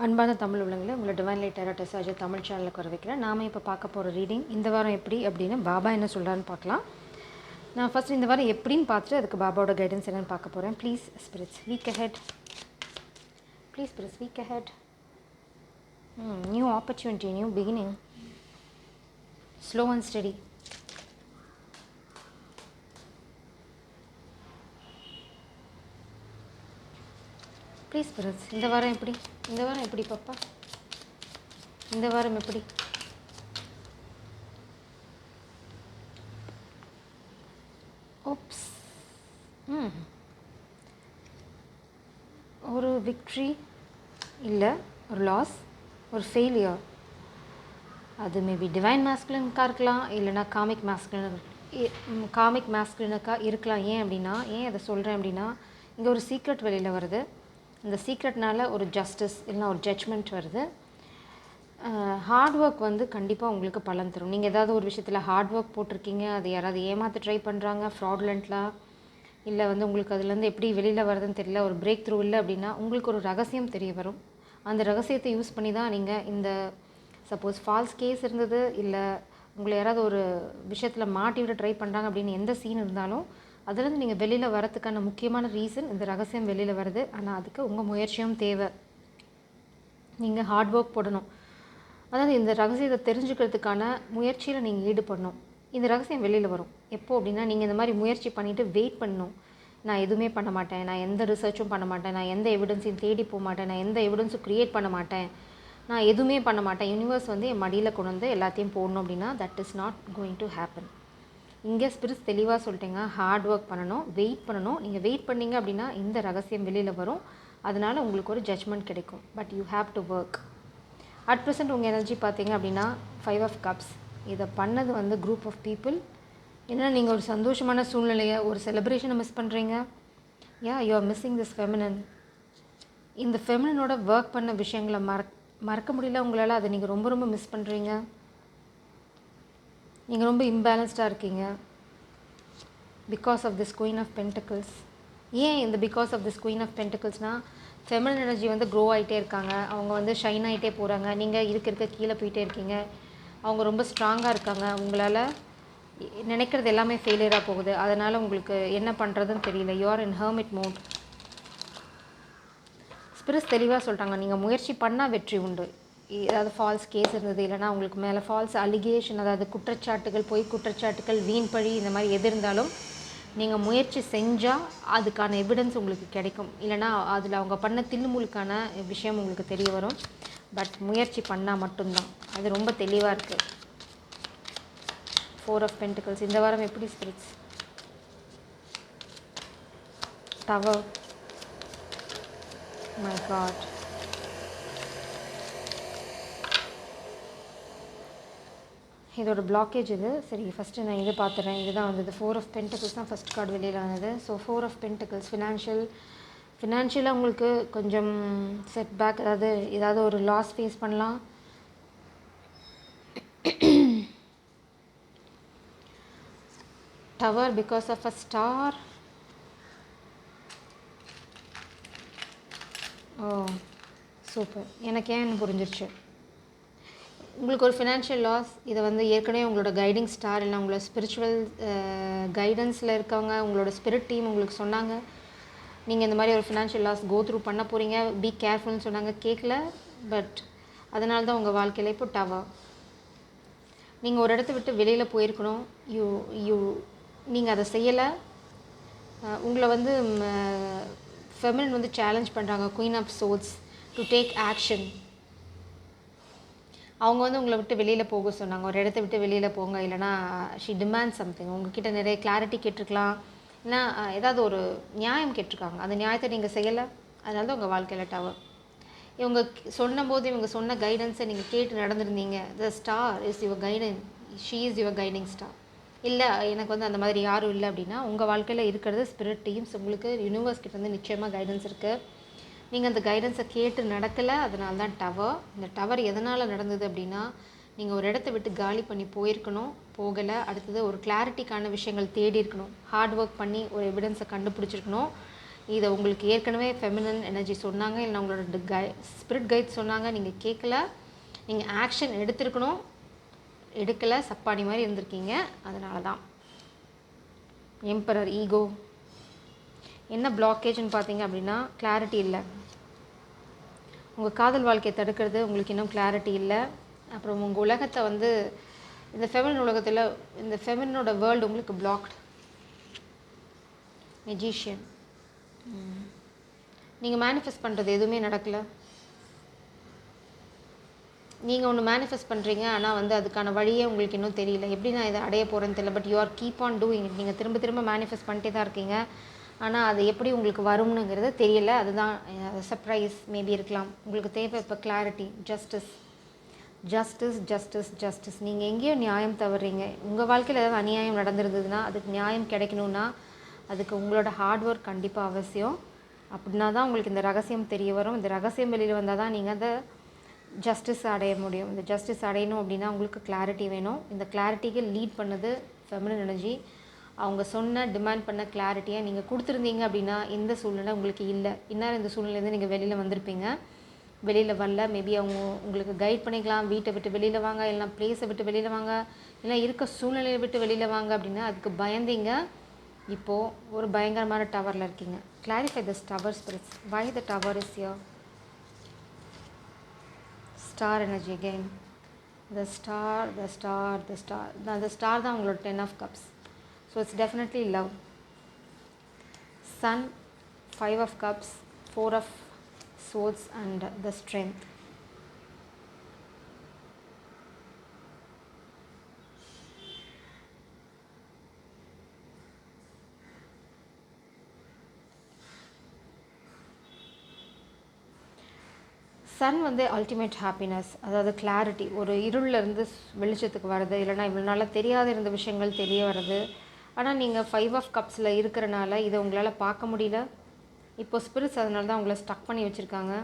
அன்பான தமிழ் உள்ளங்களே, உங்களை டிவைன் லைட் டேரா டெசாஜர் தமிழ் சேனலுக்கு வர வைக்கிறேன். நாம் இப்போ பார்க்க போகிற ரீடிங் இந்த வாரம் எப்படி அப்படின்னு பாபா என்ன சொல்கிறான்னு பார்க்கலாம். நான் ஃபஸ்ட் இந்த வாரம் எப்படின்னு பார்த்துட்டு அதுக்கு பாபாவோட கைடன்ஸ் என்னென்னு பார்க்க போகிறேன். Please spirits week ahead, please spirits week ahead. New opportunity, new beginning, slow and study. Please spirits இந்த வாரம் எப்படி, இந்த வாரம் எப்படி பாப்பா, இந்த வாரம் எப்படி? ஓப்ஸ், ஒரு விக்ட்ரி இல்லை, ஒரு லாஸ், ஒரு ஃபெயிலியர். அது மேபி டிவைன் மாஸ்குலினுக்காக இருக்கலாம், இல்லைனா காமிக் மாஸ்குலினுக்காக இருக்கலாம். ஏன் அப்படின்னா, ஏன் அதை சொல்கிறேன் அப்படின்னா, இங்கே ஒரு சீக்ரெட் வெளியில் வருது. இந்த சீக்ரெட்னால ஒரு ஜஸ்டிஸ் இல்லைனா ஒரு ஜட்ஜ்மெண்ட் வருது. ஹார்ட் ஒர்க் வந்து கண்டிப்பாக உங்களுக்கு பலன் தரும். நீங்கள் ஏதாவது ஒரு விஷயத்தில் ஹார்ட் ஒர்க் போட்டிருக்கீங்க, அது யாராவது ஏமாற்ற ட்ரை பண்ணுறாங்க ஃப்ராட்லண்ட்லாம், இல்லை வந்து உங்களுக்கு அதுலேருந்து எப்படி வெளியில் வருதுன்னு தெரியல, ஒரு பிரேக் த்ரூ இல்லை அப்படின்னா உங்களுக்கு ஒரு ரகசியம் தெரிய வரும். அந்த ரகசியத்தை யூஸ் பண்ணி தான் நீங்கள் இந்த சப்போஸ் ஃபால்ஸ் கேஸ் இருந்தது, இல்லை உங்களை யாராவது ஒரு விஷயத்தில் மாட்டி விட ட்ரை பண்ணுறாங்க அப்படின்னு எந்த சீன் இருந்தாலும் அதுலேருந்து நீங்கள் வெளியில் வரத்துக்கான முக்கியமான ரீசன் இந்த ரகசியம் வெளியில் வருது. ஆனால் அதுக்கு உங்கள் முயற்சியும் தேவை. நீங்கள் ஹார்ட் ஒர்க் போடணும். அதாவது இந்த ரகசியத்தை தெரிஞ்சுக்கிறதுக்கான முயற்சியில் நீங்கள் ஈடுபடணும். இந்த ரகசியம் வெளியில் வரும் எப்போது அப்படின்னா, நீங்கள் இந்த மாதிரி முயற்சி பண்ணிவிட்டு வெயிட் பண்ணணும். நான் எதுவுமே பண்ண மாட்டேன், நான் எந்த ரிசர்ச்சும் பண்ண மாட்டேன், நான் எந்த எவிடன்ஸையும் தேடி போக மாட்டேன், நான் எந்த எவிடன்ஸும் க்ரியேட் பண்ண மாட்டேன், நான் எதுவுமே பண்ண மாட்டேன், யூனிவர்ஸ் வந்து என் மடியில் கொண்டு வந்து எல்லாத்தையும் போடணும் அப்படின்னா that is not going to happen. இங்கே ஸ்பிரிட்ஸ் தெளிவாக சொல்லிட்டேங்க, ஹார்ட் ஒர்க் பண்ணணும், வெயிட் பண்ணணும். நீங்கள் வெயிட் பண்ணிங்க அப்படின்னா இந்த ரகசியம் வெளியில் வரும். அதனால் உங்களுக்கு ஒரு ஜட்ஜ்மெண்ட் கிடைக்கும். But you have to work. At present உங்கள் எனர்ஜி பார்த்தீங்க அப்படின்னா 5 ஆஃப் கப்ஸ். இதை பண்ணது வந்து குரூப் ஆஃப் பீப்புள். ஏன்னா நீங்கள் ஒரு சந்தோஷமான சூழ்நிலையை, ஒரு செலிப்ரேஷனை மிஸ் பண்ணுறீங்க. You are missing this feminine. இந்த ஃபெமினனோட ஒர்க் பண்ண விஷயங்களை மறக்க முடியல உங்களால். அதை நீங்கள் ரொம்ப ரொம்ப மிஸ் பண்ணுறீங்க. நீங்கள் ரொம்ப இம்பேலன்ஸ்டாக இருக்கீங்க because of this queen of pentacles. ஏன் இந்த because of this queen of பென்டக்கிள்ஸ்னால், ஃபெமினன் எனர்ஜி வந்து க்ரோ ஆகிட்டே இருக்காங்க, அவங்க வந்து ஷைன் ஆகிட்டே போகிறாங்க, நீங்கள் இருக்க கீழே போயிட்டே இருக்கீங்க. அவங்க ரொம்ப ஸ்ட்ராங்காக இருக்காங்க. உங்களால் நினைக்கிறது எல்லாமே ஃபெயிலியராக போகுது. அதனால் உங்களுக்கு என்ன பண்ணுறதுன்னு தெரியல. You are in hermit mode. Spirits தெளிவாக சொல்லிட்டாங்க, நீங்கள் முயற்சி பண்ணால் வெற்றி உண்டு. ஏதாவது ஃபால்ஸ் கேஸ் இருந்தது, இல்லைனா உங்களுக்கு மேலே ஃபால்ஸ் அலிகேஷன், அதாவது குற்றச்சாட்டுகள், பொய் குற்றச்சாட்டுகள், வீண் பழி, இந்த மாதிரி எது இருந்தாலும் நீங்கள் முயற்சி செஞ்சால் அதுக்கான எவிடன்ஸ் உங்களுக்கு கிடைக்கும். இல்லைனா அதில் அவங்க பண்ண தில்லுமுழுக்கான விஷயம் உங்களுக்கு தெரிய வரும். பட் முயற்சி பண்ணால் மட்டும்தான். அது ரொம்ப தெளிவாக இருக்குது. 4 ஆஃப் பென்டிகல்ஸ் இந்த வாரம் எப்படி ஸ்பிரிட்ஸ்? Tower, my god. இதோட பிளாக்கேஜ் இது. சரி, ஃபஸ்ட்டு நான் இது பார்த்துறேன். இதுதான் வந்தது 4 ஆஃப் பென்டக்கிள்ஸ் தான் ஃபஸ்ட் கார்டு வெளியில் வந்தது. ஸோ 4 ஆஃப் பென்டக்கிள்ஸ் ஃபினான்ஷியலாக உங்களுக்கு கொஞ்சம் செட்பேக், ஏதாவது ஒரு லாஸ் ஃபேஸ் பண்ணலாம். Tower because of a star. ஓ சூப்பர், எனக்கு ஏன் புரிஞ்சிருச்சு. உங்களுக்கு ஒரு ஃபினான்ஷியல் லாஸ். இதை வந்து ஏற்கனவே உங்களோட கைடிங் ஸ்டார் இல்லை உங்களோட ஸ்பிரிச்சுவல் கைடன்ஸில் இருக்கவங்க, உங்களோட ஸ்பிரிட் டீம் உங்களுக்கு சொன்னாங்க, நீங்கள் இந்த மாதிரி ஒரு ஃபினான்ஷியல் லாஸ் கோ த்ரூ பண்ண போகிறீங்க, பி கேர்ஃபுல்னு சொன்னாங்க. கேட்கல. பட் அதனால தான் உங்கள் வாழ்க்கையில் இப்போ டவர். நீங்கள் ஒரு இடத்த விட்டு வெளியில் போயிருக்கணும். நீங்கள் அதை செய்யலை. உங்களை வந்து ஃபெமினன் வந்து சேலஞ்ச் பண்ணுறாங்க, queen of swords, to take action. அவங்க வந்து உங்களை விட்டு வெளியில் போக சொன்னாங்க, ஒரு இடத்த விட்டு வெளியில் போங்க, இல்லைனா ஷி டிமாண்ட் சம்திங். உங்ககிட்ட நிறைய கிளாரிட்டி கேட்டிருக்கலாம், இல்லைனா ஏதாவது ஒரு நியாயம் கேட்டிருக்காங்க. அந்த நியாயத்தை நீங்கள் செய்யலை. அதனால தான் உங்கள் வாழ்க்கையில் டவர். இவங்க சொன்னபோது இவங்க சொன்ன கைடன்ஸை நீங்கள் கேட்டு நடந்திருந்தீங்க. The star is your guidance, she is your guiding star. இல்லை எனக்கு வந்து அந்த மாதிரி யாரும் இல்லை அப்படின்னா உங்கள் வாழ்க்கையில் இருக்கிறது ஸ்பிரிட் டீம்ஸ். உங்களுக்கு யூனிவர்ஸ் கிட்ட வந்து நிச்சயமாக கைடன்ஸ் இருக்குது. நீங்கள் அந்த கைடன்ஸை கேட்டு நடக்கலை. அதனால தான் டவர். இந்த டவர் எதனால் நடந்தது அப்படின்னா, நீங்கள் ஒரு இடத்த விட்டு காலி பண்ணி போயிருக்கணும், போகலை. அடுத்தது ஒரு கிளாரிட்டிக்கான விஷயங்கள் தேடி இருக்கணும், ஹார்ட் ஒர்க் பண்ணி ஒரு எவிடன்ஸை கண்டுபிடிச்சிருக்கணும். இதை உங்களுக்கு ஏற்கனவே ஃபெமினன் எனர்ஜி சொன்னாங்க, இல்லை உங்களோட ஸ்பிரிட் கைட் சொன்னாங்க, நீங்கள் கேட்கல, நீங்கள் ஆக்ஷன் எடுத்திருக்கணும், எடுக்கலை, சப்பானி மாதிரி இருந்திருக்கீங்க. அதனால தான் எம்பரர் ஈகோ. என்ன பிளாக்கேஜ்னு பார்த்தீங்க அப்படின்னா கிளாரிட்டி இல்லை. உங்கள் காதல் வாழ்க்கையை தடுக்கிறது உங்களுக்கு இன்னும் கிளாரிட்டி இல்லை. அப்புறம் உங்கள் உலகத்தை வந்து இந்த ஃபெமினன் உலகத்தில் இந்த ஃபெமினனோட வேர்ல்டு உங்களுக்கு பிளாக்டு. மெஜிஷியன். நீங்கள் மேனிஃபெஸ்ட் பண்ணுறது எதுவுமே நடக்கலை. நீங்கள் ஒன்று மேனிஃபெஸ்ட் பண்ணுறீங்க, ஆனால் வந்து அதுக்கான வழியே உங்களுக்கு இன்னும் தெரியல, எப்படி நான் இதை அடைய போகிறேன்னு தெரியல. But you are keep on doing it. நீங்கள் திரும்ப திரும்ப மேனிஃபெஸ்ட் பண்ணிட்டே தான் இருக்கீங்க, ஆனால் அது எப்படி உங்களுக்கு வரும்னுங்கிறது தெரியல. அதுதான் சர்ப்ரைஸ் மேபி இருக்கலாம். உங்களுக்கு தேவை இப்போ clarity, justice. Justice justice justice. நீங்கள் எங்கேயோ நியாயம் தவறுறீங்க. உங்கள் வாழ்க்கையில் ஏதாவது அநியாயம் நடந்திருந்ததுன்னா அதுக்கு நியாயம் கிடைக்கணுன்னா அதுக்கு உங்களோட ஹார்ட் ஒர்க் கண்டிப்பாக அவசியம். அப்படின்னா தான் உங்களுக்கு இந்த ரகசியம் தெரிய வரும். இந்த ரகசியம் வெளியில் வந்தால் தான் நீங்கள் அதை ஜஸ்டிஸ் அடைய முடியும். இந்த ஜஸ்டிஸ் அடையணும் அப்படின்னா உங்களுக்கு கிளாரிட்டி வேணும். இந்த கிளாரிட்டிக்கு லீட் பண்ணது ஃபெமினன் எனர்ஜி. அவங்க சொன்ன டிமாண்ட் பண்ண கிளாரிட்டியை நீங்கள் கொடுத்துருந்தீங்க அப்படின்னா இந்த சூழ்நிலை உங்களுக்கு இல்லை. இந்நேரம் இந்த சூழ்நிலையிலேருந்து நீங்கள் வெளியில் வந்திருப்பீங்க. வெளியில் வரல, மேபி அவங்க உங்களுக்கு கைட் பண்ணிக்கலாம், வீட்டை விட்டு வெளியில் வாங்க, இல்லைனா பிளேஸை விட்டு வெளியில் வாங்க, இல்லை இருக்க சூழ்நிலையை விட்டு வெளியில் வாங்க அப்படின்னா அதுக்கு பயந்தீங்க. இப்போது ஒரு பயங்கரமான டவரில் இருக்கீங்க. Clarify this tower spirits. Why the tower is here? Star energy again. The star, the star, the star. The star தான் உங்களோட 10 of cups. So it's definitely love. Sun, 5 of cups, 4 of swords and the strength. Sun வந்து ultimate happiness, அதாவது clarity. ஒரு இருளிலேருந்து வெளிச்சத்துக்கு வர்றது, இல்லைனா இவ்வளோ நாளாக தெரியாத இருந்த விஷயங்கள் தெரிய வர்றது. ஆனால் நீங்கள் 5 ஆஃப் கப்ஸில் இருக்கிறனால இதை உங்களால் பார்க்க முடியல. இப்போது ஸ்பிரிட்ஸ் அதனால தான் உங்களை ஸ்டக் பண்ணி வச்சுருக்காங்க.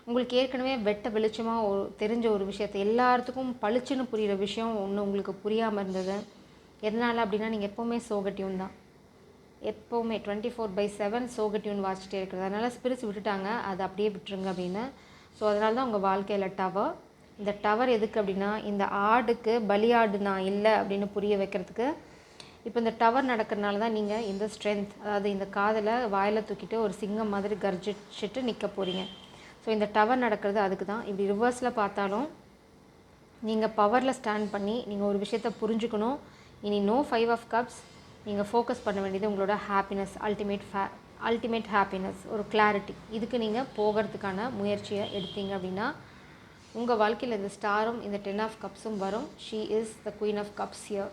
உங்களுக்கு ஏற்கனவே வெட்ட வெளிச்சமாக தெரிஞ்ச ஒரு விஷயத்தை எல்லாத்துக்கும் பளிச்சுன்னு புரிகிற விஷயம் ஒன்று உங்களுக்கு புரியாமல் இருந்தது. எதனால் அப்படின்னா நீங்கள் எப்போவுமே சோகட்டியூன் தான். எப்போவுமே 24/7 சோகட்டியூன் வாசிச்சிட்டே இருக்கிறது. அதனால் ஸ்பிரிட்ஸ் விட்டுட்டாங்க, அதை அப்படியே விட்டுருங்க அப்படின்னு. ஸோ அதனால தான் உங்கள் வாழ்க்கையில் டவர். இந்த டவர் எதுக்கு அப்படின்னா இந்த ஆடுக்கு பலியாடு நான் இல்லை அப்படின்னு புரிய வைக்கிறதுக்கு. இப்போ இந்த டவர் நடக்கிறதுனால தான் நீங்கள் இந்த ஸ்ட்ரென்த், அதாவது இந்த காதலை வாயில் தூக்கிட்டு ஒரு சிங்கம் மாதிரி கர்ஜிச்சுட்டு நிற்க போகிறீங்க. ஸோ இந்த டவர் நடக்கிறது அதுக்கு தான். இப்படி ரிவர்ஸில் பார்த்தாலும் நீங்கள் பவரில் ஸ்டாண்ட் பண்ணி நீங்கள் ஒரு விஷயத்தை புரிஞ்சுக்கணும். இனி நோ 5 ஆஃப் கப்ஸ். நீங்கள் ஃபோக்கஸ் பண்ண வேண்டியது உங்களோட ஹாப்பினஸ், அல்டிமேட் ஹாப்பினஸ், ஒரு கிளாரிட்டி. இதுக்கு நீங்கள் போகிறதுக்கான முயற்சியை எடுத்தீங்க அப்படின்னா உங்கள் வாழ்க்கையில் இந்த ஸ்டாரும் இந்த 10 ஆஃப் கப்ஸும் வரும். She is the queen of cups here.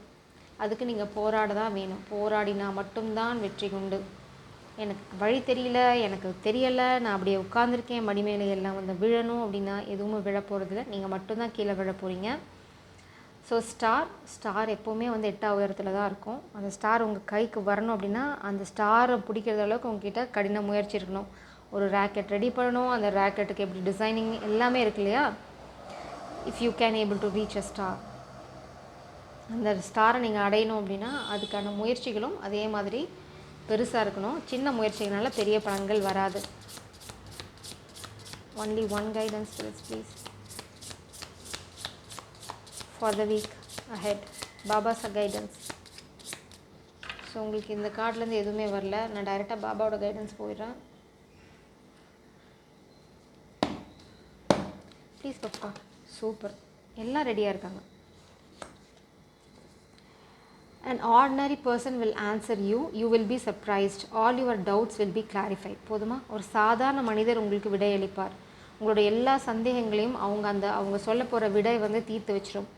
அதுக்கு நீங்கள் போராட தான் வேணும். போராடினா மட்டும்தான் வெற்றி உண்டு. எனக்கு வழி தெரியல, எனக்கு தெரியலை, நான் அப்படியே உட்காந்துருக்கேன் மடிமேலே எல்லாம் வந்து விழணும் அப்படின்னா எதுவுமே விழ போகிறதில்ல. நீங்கள் மட்டும்தான் கீழே விழ போகிறீங்க. ஸோ ஸ்டார் எப்போவுமே வந்து 8ஆம் உயரத்தில் தான் இருக்கும். அந்த ஸ்டார் உங்கள் கைக்கு வரணும் அப்படின்னா அந்த ஸ்டாரை பிடிக்கிறது அளவுக்கு உங்ககிட்ட கடின முயற்சி இருக்கணும். ஒரு ராக்கெட் ரெடி பண்ணணும், அந்த ராக்கெட்டுக்கு எப்படி டிசைனிங் எல்லாமே இருக்கு இல்லையா. If you can able to reach a star, அந்த ஸ்டாரை நீங்கள் அடையணும் அப்படின்னா அதுக்கான முயற்சிகளும் அதே மாதிரி பெருசாக இருக்கணும். சின்ன முயற்சிகளால் பெரிய பலன்கள் வராது. Only one guidance spirits please for the week ahead. பாபாஸ் கைடன்ஸ். ஸோ உங்களுக்கு இந்த கார்ட்லேருந்து எதுவுமே வரல. நான் டைரெக்டாக பாபாவோட கைடன்ஸ் போயிடுறேன். ப்ளீஸ் பப்பா. சூப்பர், எல்லாம் ரெடியாக இருக்காங்க. An ordinary person will answer you. You will be surprised. All your doubts will be clarified. போதுமா? ஒரு சாதாரண மனிதர் உங்களுக்கு விடையளிப்பார். உங்களோட எல்லா சந்தேகங்களையும் அவங்க சொல்ல போகிற விடை வந்து தீர்த்து வச்சிடும்.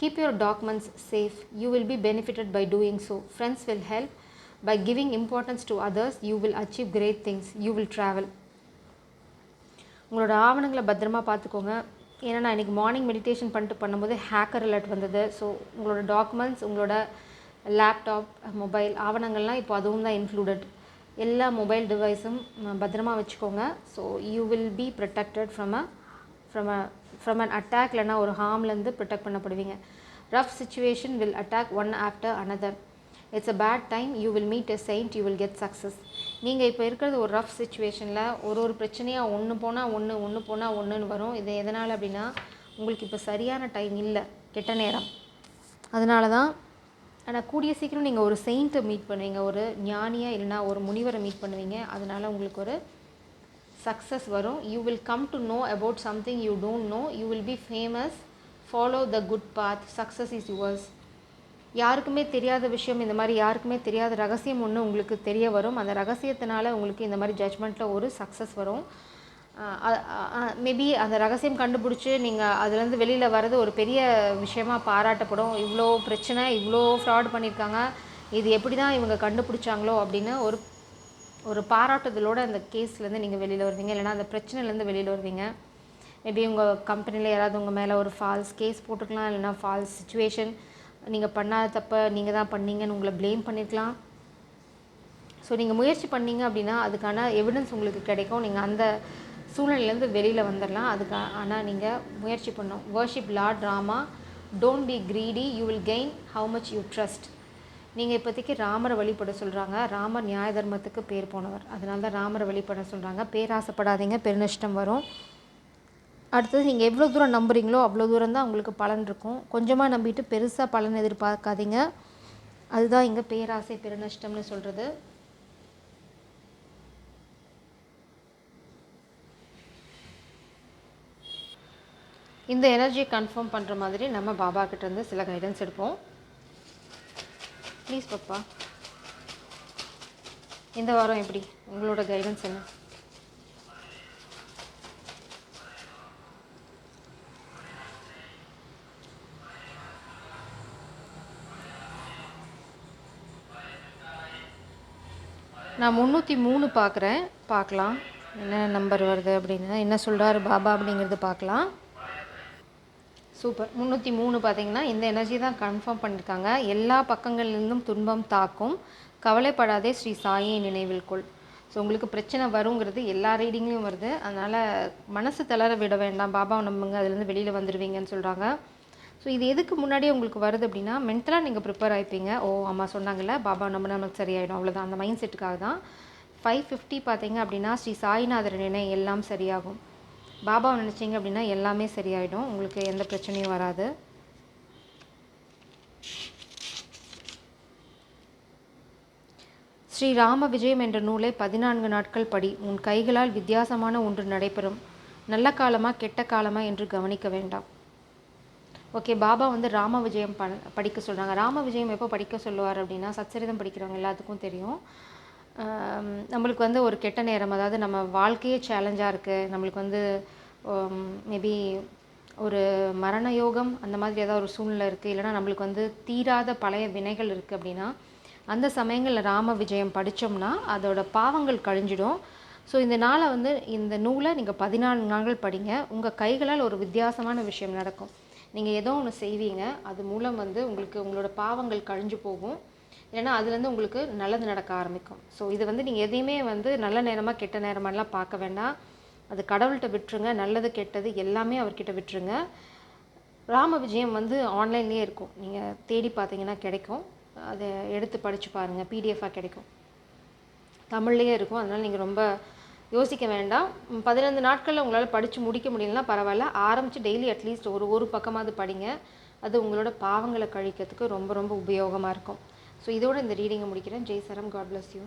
Keep your documents safe. You will be benefited by doing so. Friends will help. By giving importance to others, you will achieve great things. You will travel. உங்களோட ஆவணங்களை பத்திரமா பார்த்துக்கோங்க. ஏன்னா நான் இன்றைக்கி மார்னிங் மெடிடேஷன் பண்ணும்போது ஹேக்கர் அலர்ட் வந்தது. So உங்களோட டாக்குமெண்ட்ஸ், உங்களோட லேப்டாப், மொபைல் ஆவணங்கள்லாம் இப்போ அதுவும் தான் இன்க்ளூடட். எல்லா மொபைல் டிவைஸும் பத்திரமா வச்சுக்கோங்க. So you will be protected from an attack, இல்லைனா ஒரு ஹார்ம்லேருந்து ப்ரொடெக்ட் பண்ணப்படுவீங்க. Rough situation will attack one after another. It's a bad time. You will meet a saint. You will get success. நீங்கள் இப்போ இருக்கிறது ஒரு ரஃப் சுச்சுவேஷனில் ஒரு பிரச்சனையாக ஒன்று போனால் ஒன்று போனால் ஒன்றுன்னு வரும். இது எதனால் அப்படின்னா உங்களுக்கு இப்போ சரியான டைம் இல்லை, கெட்ட நேரம். அதனால தான். ஆனால் கூடிய சீக்கிரம் நீங்கள் ஒரு செயிண்ட்டை மீட் பண்ணுவீங்க, ஒரு ஞானியாக இல்லைனா ஒரு முனிவரை மீட் பண்ணுவீங்க. அதனால் உங்களுக்கு ஒரு சக்ஸஸ் வரும். You will come to know about something you don't know. You will be famous. Follow the good path. Success is yours. யாருக்குமே தெரியாத விஷயம், இந்த மாதிரி யாருக்குமே தெரியாத ரகசியம் ஒன்று உங்களுக்கு தெரிய வரும். அந்த ரகசியத்தினால உங்களுக்கு இந்த மாதிரி ஜட்ஜ்மெண்ட்டில் ஒரு சக்ஸஸ் வரும். மேபி அந்த ரகசியம் கண்டுபிடிச்சி நீங்கள் அதுலேருந்து வெளியில் வர்றது ஒரு பெரிய விஷயமாக பாராட்டப்படும். இவ்வளோ பிரச்சனை, இவ்வளோ ஃப்ராட் பண்ணியிருக்காங்க, இது எப்படி தான் இவங்க கண்டுபிடிச்சாங்களோ அப்படின்னு ஒரு பாராட்டுதலோடு அந்த கேஸ்லேருந்து நீங்கள் வெளியில் வருவீங்க. இல்லைனா அந்த பிரச்சனைலேருந்து வெளியில் வருவீங்க. மேபி உங்கள் கம்பெனியில் யாராவது உங்கள் மேலே ஒரு ஃபால்ஸ் கேஸ் போட்டுக்கலாம், இல்லைனா ஃபால்ஸ் சுச்சுவேஷன், நீங்கள் பண்ணாத தப்ப நீங்கள் தான் பண்ணீங்கன்னு உங்களை ப்ளேம் பண்ணியிருக்கலாம். ஸோ நீங்கள் முயற்சி பண்ணீங்க அப்படின்னா அதுக்கான எவிடன்ஸ் உங்களுக்கு கிடைக்கும். நீங்கள் அந்த சூழ்நிலையிலேருந்து வெளியில் வந்துடலாம். ஆனால் நீங்கள் முயற்சி பண்ணணும். Worship Lord Rama. Don't be greedy. You will gain how much you trust. நீங்கள் இப்போதைக்கு ராமரை வழிபட சொல்கிறாங்க. ராமர் நியாய தர்மத்துக்கு பேர் போனவர். அதனால தான் ராமரை வழிபட சொல்கிறாங்க. பேராசைப்படாதீங்க, பெருநஷ்டம் வரும். அடுத்தது நீங்கள் எவ்வளோ தூரம் நம்புறீங்களோ அவ்வளோ தூரம் தான் உங்களுக்கு பலன் இருக்கும். கொஞ்சமாக நம்பிட்டு பெருசாக பலன் எதிர்பார்க்காதீங்க. அதுதான் இங்கே பேராசை பெருநஷ்டம்னு சொல்கிறது. இந்த எனர்ஜியை கன்ஃபார்ம் பண்ணுற மாதிரி நம்ம பாபா கிட்டேருந்து சில கைடன்ஸ் எடுப்போம். ப்ளீஸ் பாப்பா, இந்த வாரம் எப்படி உங்களோட கைடன்ஸ் என்ன? நான் 303 பார்க்குறேன். பார்க்கலாம் என்ன நம்பர் வருது அப்படின்னு, என்ன சொல்கிறாரு பாபா அப்படிங்கிறது பார்க்கலாம். சூப்பர். 303 பார்த்தீங்கன்னா இந்த எனர்ஜி தான் கன்ஃபார்ம் பண்ணியிருக்காங்க. எல்லா பக்கங்கள்லேருந்தும் துன்பம் தாக்கும், கவலைப்படாதே, ஸ்ரீ சாயை நினைவில் கொள். ஸோ உங்களுக்கு பிரச்சனை வருங்கிறது எல்லா ரீடிங்லேயும் வருது. அதனால் மனசு தளர விட வேண்டாம், பாபாவை நம்புங்க, அதுலேருந்து வெளியில் வந்துடுவீங்கன்னு சொல்கிறாங்க. ஸோ இது எதுக்கு முன்னாடியே உங்களுக்கு வருது அப்படின்னா மென்டலாக நீங்கள் ப்ரிப்பேர் ஆகிப்பீங்க. ஓ அம்மா சொன்னாங்கல்ல பாபா நம்பினா நமக்கு சரியாயிடும், அவ்வளோதான், அந்த மைண்ட் செட்டுக்காக தான். 550 பார்த்தீங்க அப்படின்னா ஸ்ரீ சாய்நாதர் நினை எல்லாம் சரியாகும். பாபாவை நினச்சிங்க அப்படின்னா எல்லாமே சரியாயிடும், உங்களுக்கு எந்த பிரச்சனையும் வராது. ஸ்ரீ ராம விஜயம் என்ற நூலை 14 நாட்கள் படி. உன் கைகளால் வித்தியாசமான ஒன்று நடைபெறும். நல்ல காலமா கெட்ட காலமா என்று கவனிக்க வேண்டாம். ஓகே, பாபா வந்து ராம விஜயம் படிக்க சொல்கிறாங்க. ராம விஜயம் எப்போ படிக்க சொல்லுவார் அப்படின்னா சச்சரிதம் படிக்கிறவங்க எல்லாத்துக்கும் தெரியும். நம்மளுக்கு வந்து ஒரு கெட்ட நேரம், அதாவது நம்ம வாழ்க்கையே சேலஞ்சாக இருக்குது, நம்மளுக்கு வந்து மேபி ஒரு மரண யோகம் அந்த மாதிரி ஏதாவது ஒரு சூழ்நிலை இருக்குது, இல்லைனா நம்மளுக்கு வந்து தீராத பழைய வினைகள் இருக்குது அப்படின்னா அந்த சமயங்களில் ராம விஜயம் படித்தோம்னா அதோட பாவங்கள் கழிஞ்சிடும். ஸோ இந்த நாளை வந்து இந்த நூலை நீங்கள் 14 நாட்கள் படிங்க. உங்கள் கைகளால் ஒரு வித்தியாசமான விஷயம் நடக்கும். நீங்கள் ஏதோ ஒன்று செய்வீங்க, அது மூலம் வந்து உங்களுக்கு உங்களோட பாவங்கள் கழிஞ்சு போகும், இல்லைனா அதுலேருந்து உங்களுக்கு நல்லது நடக்க ஆரம்பிக்கும். ஸோ இது வந்து நீங்கள் எதையுமே வந்து நல்ல நேரமாக கெட்ட நேரமாகலாம் பார்க்க வேண்டாம், அது கடவுள்கிட்ட விட்டுருங்க. நல்லது கெட்டது எல்லாமே அவர்கிட்ட விட்டுருங்க. ராம விஜயம் வந்து ஆன்லைன்லேயே இருக்கும், நீங்கள் தேடி பார்த்தீங்கன்னா கிடைக்கும். அதை எடுத்து படித்து பாருங்கள், பிடிஎஃபாக கிடைக்கும், தமிழ்லேயே இருக்கும். அதனால் நீங்கள் ரொம்ப யோசிக்க வேண்டாம். 15 நாட்களில் உங்களால் படித்து முடிக்க முடியலன்னா பரவாயில்ல, ஆரம்பித்து டெய்லி அட்லீஸ்ட் ஒரு பக்கமாவது படிங்க. அது உங்களோட பாவங்களை கழிக்கிறதுக்கு ரொம்ப ரொம்ப உபயோகமாக இருக்கும். ஸோ இதோடு இந்த ரீடிங்கை முடிக்கிறேன். ஜெய் சரம். God bless you.